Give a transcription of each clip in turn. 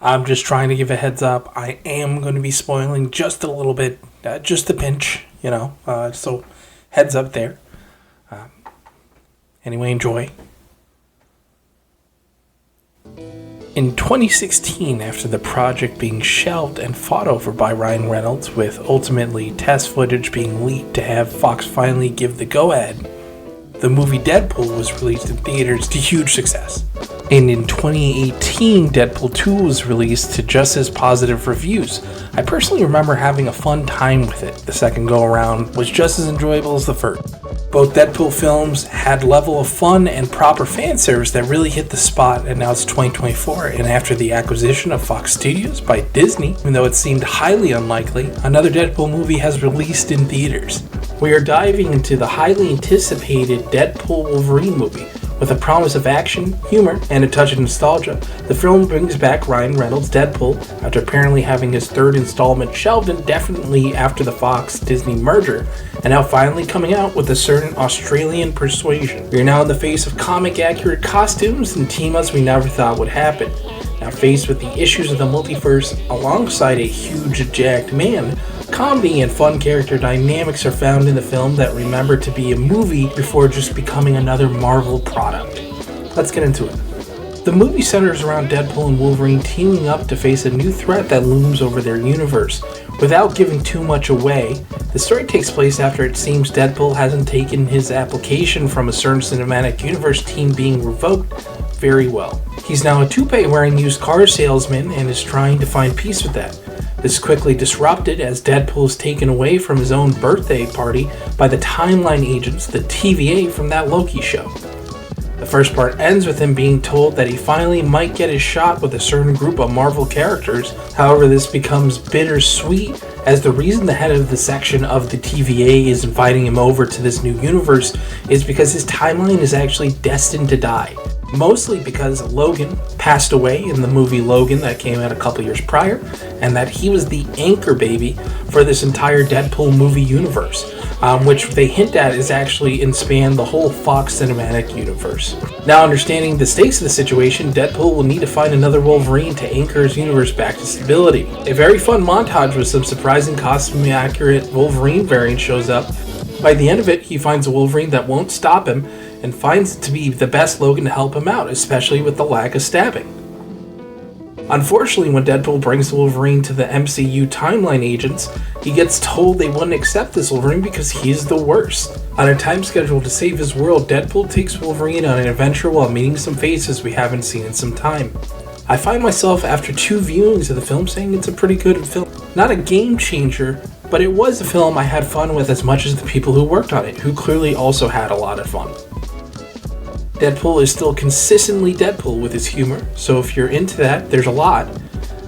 I'm just trying to give a heads up. I am going to be spoiling just a little bit, just a pinch, so heads up there. Anyway, enjoy. In 2016, after the project being shelved and fought over by Ryan Reynolds, with ultimately test footage being leaked to have Fox finally give the go-ahead, the movie Deadpool was released in theaters to huge success. And in 2018, Deadpool 2 was released to just as positive reviews. I personally remember having a fun time with it. The second go-around was just as enjoyable as the first. Both Deadpool films had level of fun and proper fan service that really hit the spot, and now it's 2024, and after the acquisition of Fox Studios by Disney, even though it seemed highly unlikely, another Deadpool movie has released in theaters. We are diving into the highly anticipated Deadpool Wolverine movie. With a promise of action, humor, and a touch of nostalgia, the film brings back Ryan Reynolds' Deadpool after apparently having his third installment shelved indefinitely after the Fox-Disney merger, and now finally coming out with a certain Australian persuasion. We are now in the face of comic-accurate costumes and team-ups we never thought would happen. Now faced with the issues of the multiverse alongside a huge jacked man, comedy and fun character dynamics are found in the film that remember to be a movie before just becoming another Marvel product. Let's get into it. The movie centers around Deadpool and Wolverine teaming up to face a new threat that looms over their universe. Without giving too much away, the story takes place after it seems Deadpool hasn't taken his application from a certain cinematic universe team being revoked very well. He's now a toupee-wearing used car salesman and is trying to find peace with that. This is quickly disrupted as Deadpool is taken away from his own birthday party by the timeline agents, the TVA from that Loki show. The first part ends with him being told that he finally might get his shot with a certain group of Marvel characters. However, this becomes bittersweet as the reason the head of the section of the TVA is inviting him over to this new universe is because his timeline is actually destined to die. Mostly because Logan passed away in the movie Logan that came out a couple years prior, and that he was the anchor baby for this entire Deadpool movie universe, which they hint at is actually span the whole Fox cinematic universe. Now, understanding the stakes of the situation, Deadpool will need to find another Wolverine to anchor his universe back to stability. A very fun montage with some surprising costume-accurate Wolverine variant shows up. By the end of it, he finds a Wolverine that won't stop him, and finds it to be the best Logan to help him out, especially with the lack of stabbing. Unfortunately, when Deadpool brings the Wolverine to the MCU timeline agents, he gets told they wouldn't accept this Wolverine because he's the worst. On a time schedule to save his world, Deadpool takes Wolverine on an adventure while meeting some faces we haven't seen in some time. I find myself, after 2 viewings of the film, saying it's a pretty good film. Not a game changer, but it was a film I had fun with as much as the people who worked on it, who clearly also had a lot of fun. Deadpool is still consistently Deadpool with his humor, so if you're into that, there's a lot.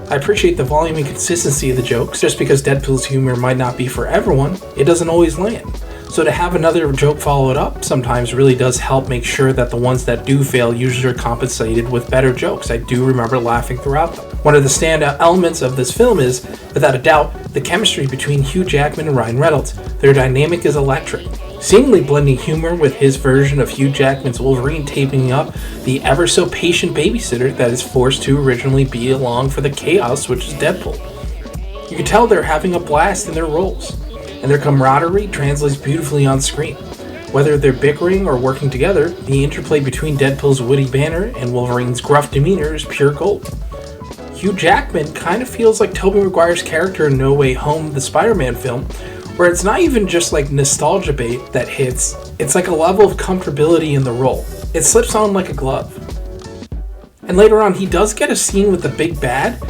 I appreciate the volume and consistency of the jokes. Just because Deadpool's humor might not be for everyone, it doesn't always land. So to have another joke followed up sometimes really does help make sure that the ones that do fail usually are compensated with better jokes. I do remember laughing throughout them. One of the standout elements of this film is, without a doubt, the chemistry between Hugh Jackman and Ryan Reynolds. Their dynamic is electric. Seemingly blending humor with his version of Hugh Jackman's Wolverine taping up the ever-so-patient babysitter that is forced to originally be along for the chaos which is Deadpool. You can tell they're having a blast in their roles, and their camaraderie translates beautifully on screen. Whether they're bickering or working together, the interplay between Deadpool's witty banter and Wolverine's gruff demeanor is pure gold. Hugh Jackman kind of feels like Tobey Maguire's character in No Way Home, the Spider-Man film, where it's not even just like nostalgia bait that hits, it's like a level of comfortability in the role. It slips on like a glove. And later on, he does get a scene with the big bad.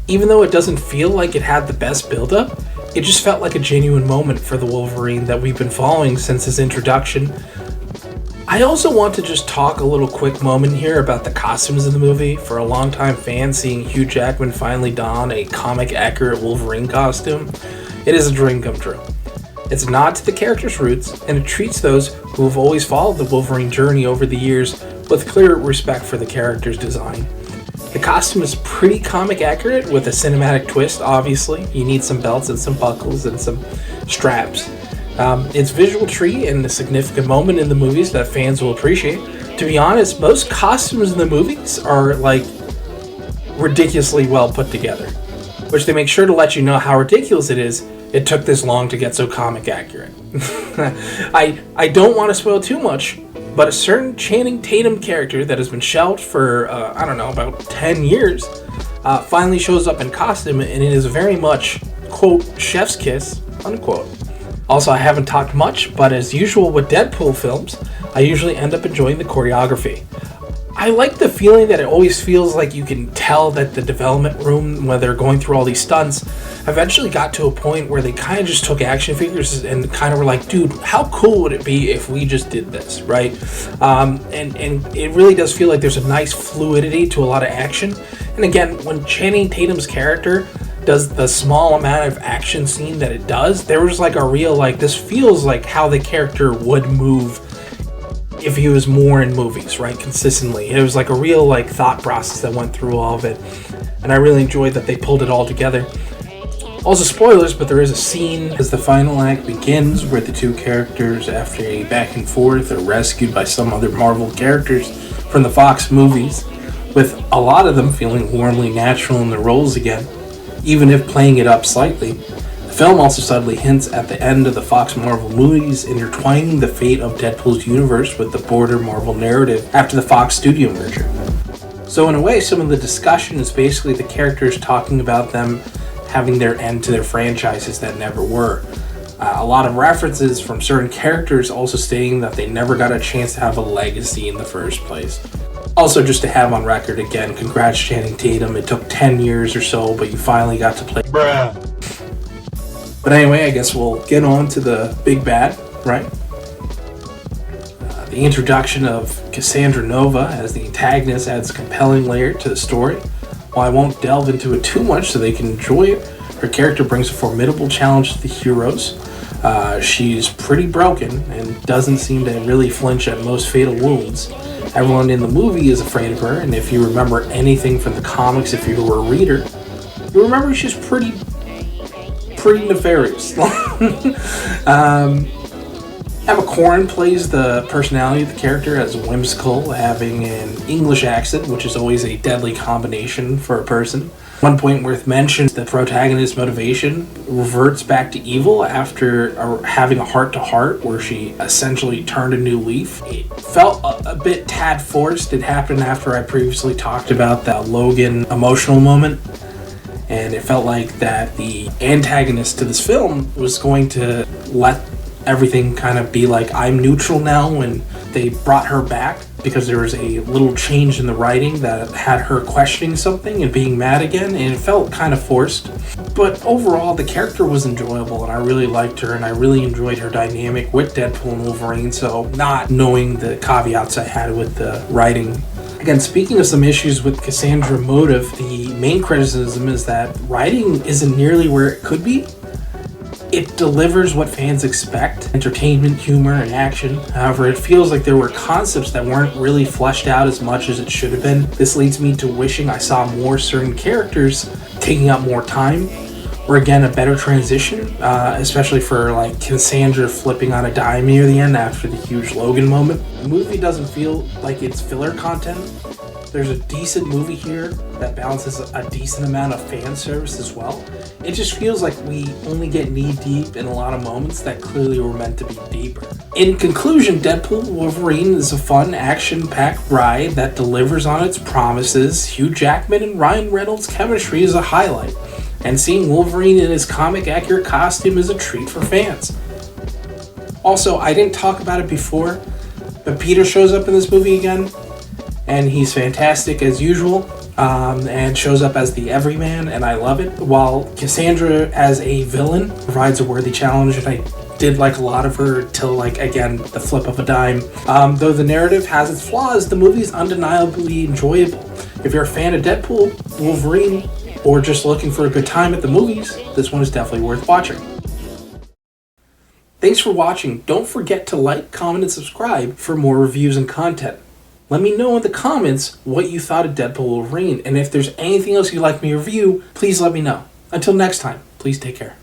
Even though it doesn't feel like it had the best build-up, it just felt like a genuine moment for the Wolverine that we've been following since his introduction. I also want to just talk a little quick moment here about the costumes of the movie. For a longtime fan, seeing Hugh Jackman finally don a comic-accurate Wolverine costume, it is a dream come true. It's a nod to the character's roots, and it treats those who have always followed the Wolverine journey over the years with clear respect for the character's design. The costume is pretty comic accurate with a cinematic twist, obviously. You need some belts and some buckles and some straps. It's visual treat and a significant moment in the movies that fans will appreciate. To be honest, most costumes in the movies are like ridiculously well put together, which they make sure to let you know how ridiculous it is. It took this long to get so comic accurate. I don't want to spoil too much, but a certain Channing Tatum character that has been shelved for, about 10 years, finally shows up in costume, and it is very much, quote, chef's kiss, unquote. Also, I haven't talked much, but as usual with Deadpool films, I usually end up enjoying the choreography. I like the feeling that it always feels like you can tell that the development room, when they're going through all these stunts, eventually got to a point where they kind of just took action figures and kind of were like, dude, how cool would it be if we just did this, right? And it really does feel like there's a nice fluidity to a lot of action. And again, when Channing Tatum's character does the small amount of action scene that it does, there was like a real, like, this feels like how the character would move if he was more in movies, right, consistently. It was like a real, like, thought process that went through all of it, and I really enjoyed that they pulled it all together. Also, spoilers, but there is a scene as the final act begins where the two characters, after a back and forth, are rescued by some other Marvel characters from the Fox movies, with a lot of them feeling warmly natural in their roles again, even if playing it up slightly. The film also subtly hints at the end of the Fox Marvel movies, intertwining the fate of Deadpool's universe with the broader Marvel narrative after the Fox studio merger. So in a way, some of the discussion is basically the characters talking about them having their end to their franchises that never were. A lot of references from certain characters also stating that they never got a chance to have a legacy in the first place. Also, just to have on record again, congrats Channing Tatum. It took 10 years or so, but you finally got to play bruh. But anyway, I guess we'll get on to the big bad, right? The introduction of Cassandra Nova as the antagonist adds a compelling layer to the story. While I won't delve into it too much so they can enjoy it, her character brings a formidable challenge to the heroes. She's pretty broken and doesn't seem to really flinch at most fatal wounds. Everyone in the movie is afraid of her, and if you remember anything from the comics, if you were a reader, you remember she's pretty nefarious. Emma Corrin plays the personality of the character as whimsical, having an English accent, which is always a deadly combination for a person. One point worth mention is the protagonist's motivation reverts back to evil after having a heart-to-heart where she essentially turned a new leaf. It felt a bit tad forced. It happened after I previously talked about that Logan emotional moment. And it felt like that the antagonist to this film was going to let everything kind of be like, I'm neutral now, and they brought her back because there was a little change in the writing that had her questioning something and being mad again, and it felt kind of forced. But overall, the character was enjoyable, and I really liked her, and I really enjoyed her dynamic with Deadpool and Wolverine, so not knowing the caveats I had with the writing. Again, speaking of some issues with Cassandra motive, the main criticism is that writing isn't nearly where it could be. It delivers what fans expect, entertainment, humor, and action. However, it feels like there were concepts that weren't really fleshed out as much as it should have been. This leads me to wishing I saw more certain characters taking up more time, or again, a better transition, especially for like Cassandra flipping on a dime near the end after the huge Logan moment. The movie doesn't feel like it's filler content. There's a decent movie here that balances a decent amount of fan service as well. It just feels like we only get knee-deep in a lot of moments that clearly were meant to be deeper. In conclusion, Deadpool Wolverine is a fun, action-packed ride that delivers on its promises. Hugh Jackman and Ryan Reynolds' chemistry is a highlight, and seeing Wolverine in his comic-accurate costume is a treat for fans. Also, I didn't talk about it before, but Peter shows up in this movie again, and he's fantastic as usual, and shows up as the everyman, and I love it. While Cassandra as a villain provides a worthy challenge, and I did like a lot of her till, like, again, the flip of a dime. Though the narrative has its flaws, the movie is undeniably enjoyable. If you're a fan of Deadpool, Wolverine, or just looking for a good time at the movies, this one is definitely worth watching. Thanks for watching. Don't forget to like, comment, and subscribe for more reviews and content. Let me know in the comments what you thought of Deadpool Wolverine, and if there's anything else you'd like me to review, please let me know. Until next time, please take care.